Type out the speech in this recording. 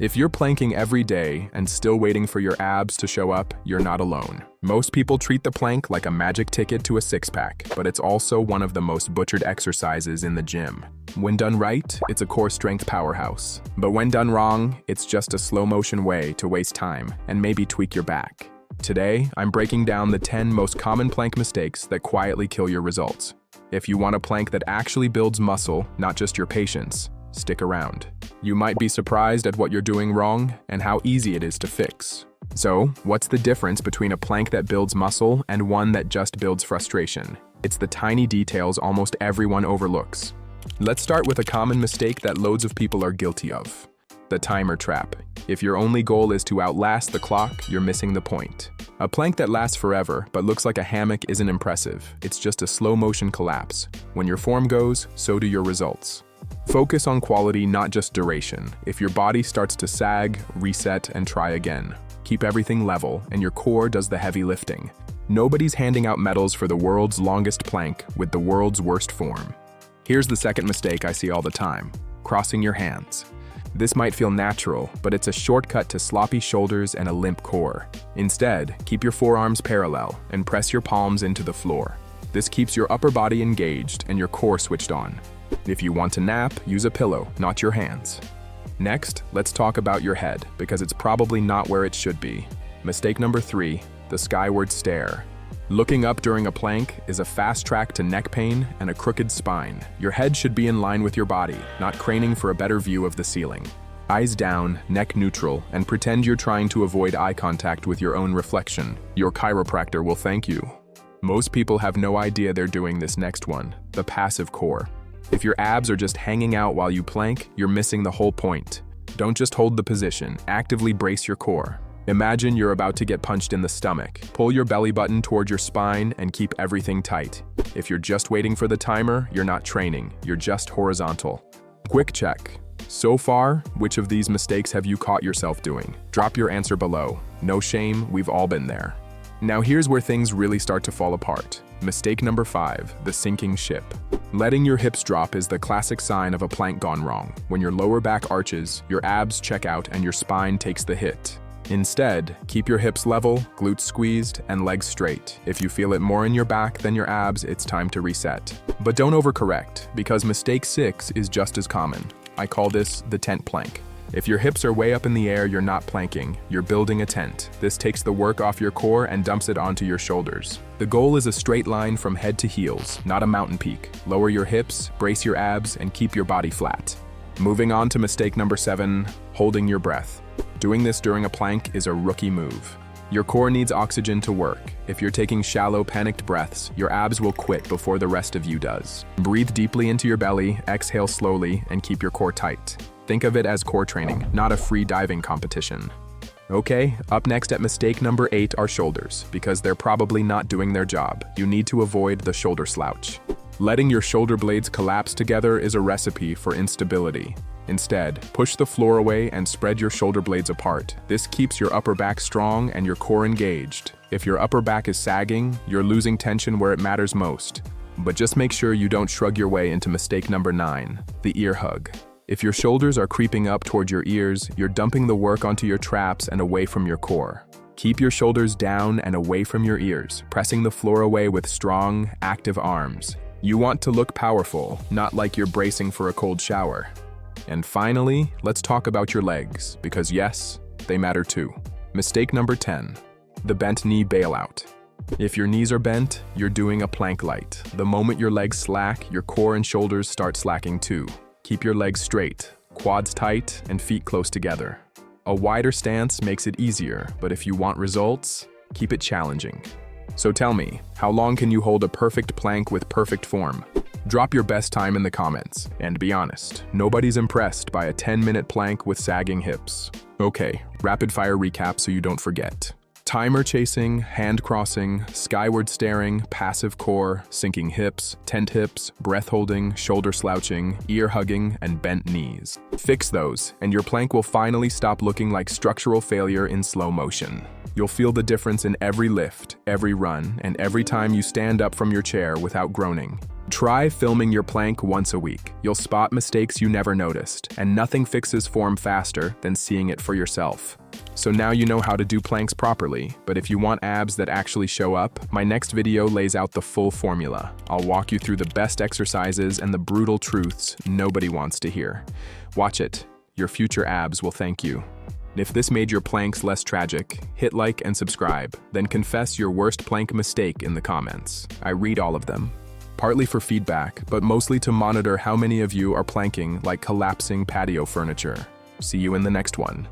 If you're planking every day and still waiting for your abs to show up, you're not alone. Most people treat the plank like a magic ticket to a six-pack, but it's also one of the most butchered exercises in the gym. When done right, it's a core strength powerhouse. But when done wrong, it's just a slow-motion way to waste time and maybe tweak your back. Today, I'm breaking down the 10 most common plank mistakes that quietly kill your results. If you want a plank that actually builds muscle, not just your patience, stick around. You might be surprised at what you're doing wrong and how easy it is to fix. So, what's the difference between a plank that builds muscle and one that just builds frustration? It's the tiny details almost everyone overlooks. Let's start with a common mistake that loads of people are guilty of: the timer trap. If your only goal is to outlast the clock, you're missing the point. A plank that lasts forever but looks like a hammock isn't impressive. It's just a slow-motion collapse. When your form goes, so do your results. Focus on quality, not just duration. If your body starts to sag, reset, and try again. Keep everything level, and your core does the heavy lifting. Nobody's handing out medals for the world's longest plank with the world's worst form. Here's the second mistake I see all the time: crossing your hands. This might feel natural, but it's a shortcut to sloppy shoulders and a limp core. Instead, keep your forearms parallel and press your palms into the floor. This keeps your upper body engaged and your core switched on. If you want to nap, use a pillow, not your hands. Next, let's talk about your head, because it's probably not where it should be. Mistake number 3, the skyward stare. Looking up during a plank is a fast track to neck pain and a crooked spine. Your head should be in line with your body, not craning for a better view of the ceiling. Eyes down, neck neutral, and pretend you're trying to avoid eye contact with your own reflection. Your chiropractor will thank you. Most people have no idea they're doing this next one: the passive core. If your abs are just hanging out while you plank, you're missing the whole point. Don't just hold the position, actively brace your core. Imagine you're about to get punched in the stomach. Pull your belly button toward your spine and keep everything tight. If you're just waiting for the timer, you're not training, you're just horizontal. Quick check. So far, which of these mistakes have you caught yourself doing? Drop your answer below. No shame, we've all been there. Now here's where things really start to fall apart. Mistake number 5, the sinking ship. Letting your hips drop is the classic sign of a plank gone wrong. When your lower back arches, your abs check out and your spine takes the hit. Instead, keep your hips level, glutes squeezed, and legs straight. If you feel it more in your back than your abs, it's time to reset. But don't overcorrect, because mistake 6 is just as common. I call this the tent plank. If your hips are way up in the air, you're not planking, you're building a tent. This takes the work off your core and dumps it onto your shoulders. The goal is a straight line from head to heels, not a mountain peak. Lower your hips, brace your abs, and keep your body flat. Moving on to mistake number 7, holding your breath. Doing this during a plank is a rookie move. Your core needs oxygen to work. If you're taking shallow, panicked breaths, your abs will quit before the rest of you does. Breathe deeply into your belly, exhale slowly, and keep your core tight. Think of it as core training, not a free diving competition. Okay, up next at mistake number 8 are shoulders, because they're probably not doing their job. You need to avoid the shoulder slouch. Letting your shoulder blades collapse together is a recipe for instability. Instead, push the floor away and spread your shoulder blades apart. This keeps your upper back strong and your core engaged. If your upper back is sagging, you're losing tension where it matters most. But just make sure you don't shrug your way into mistake number 9, the ear hug. If your shoulders are creeping up toward your ears, you're dumping the work onto your traps and away from your core. Keep your shoulders down and away from your ears, pressing the floor away with strong, active arms. You want to look powerful, not like you're bracing for a cold shower. And finally, let's talk about your legs, because yes, they matter too. Mistake number 10, the bent knee bailout. If your knees are bent, you're doing a plank light. The moment your legs slack, your core and shoulders start slacking too. Keep your legs straight, quads tight, and feet close together. A wider stance makes it easier, but if you want results, keep it challenging. So tell me, how long can you hold a perfect plank with perfect form? Drop your best time in the comments, and be honest, nobody's impressed by a 10-minute plank with sagging hips. Okay, rapid fire recap so you don't forget. Timer chasing, hand crossing, skyward staring, passive core, sinking hips, tent hips, breath holding, shoulder slouching, ear hugging, and bent knees. Fix those, and your plank will finally stop looking like structural failure in slow motion. You'll feel the difference in every lift, every run, and every time you stand up from your chair without groaning. Try filming your plank once a week. You'll spot mistakes you never noticed, and nothing fixes form faster than seeing it for yourself. So now you know how to do planks properly, but if you want abs that actually show up, my next video lays out the full formula. I'll walk you through the best exercises and the brutal truths nobody wants to hear. Watch it. Your future abs will thank you. If this made your planks less tragic, hit like and subscribe, then confess your worst plank mistake in the comments. I read all of them. Partly for feedback, but mostly to monitor how many of you are planking like collapsing patio furniture. See you in the next one.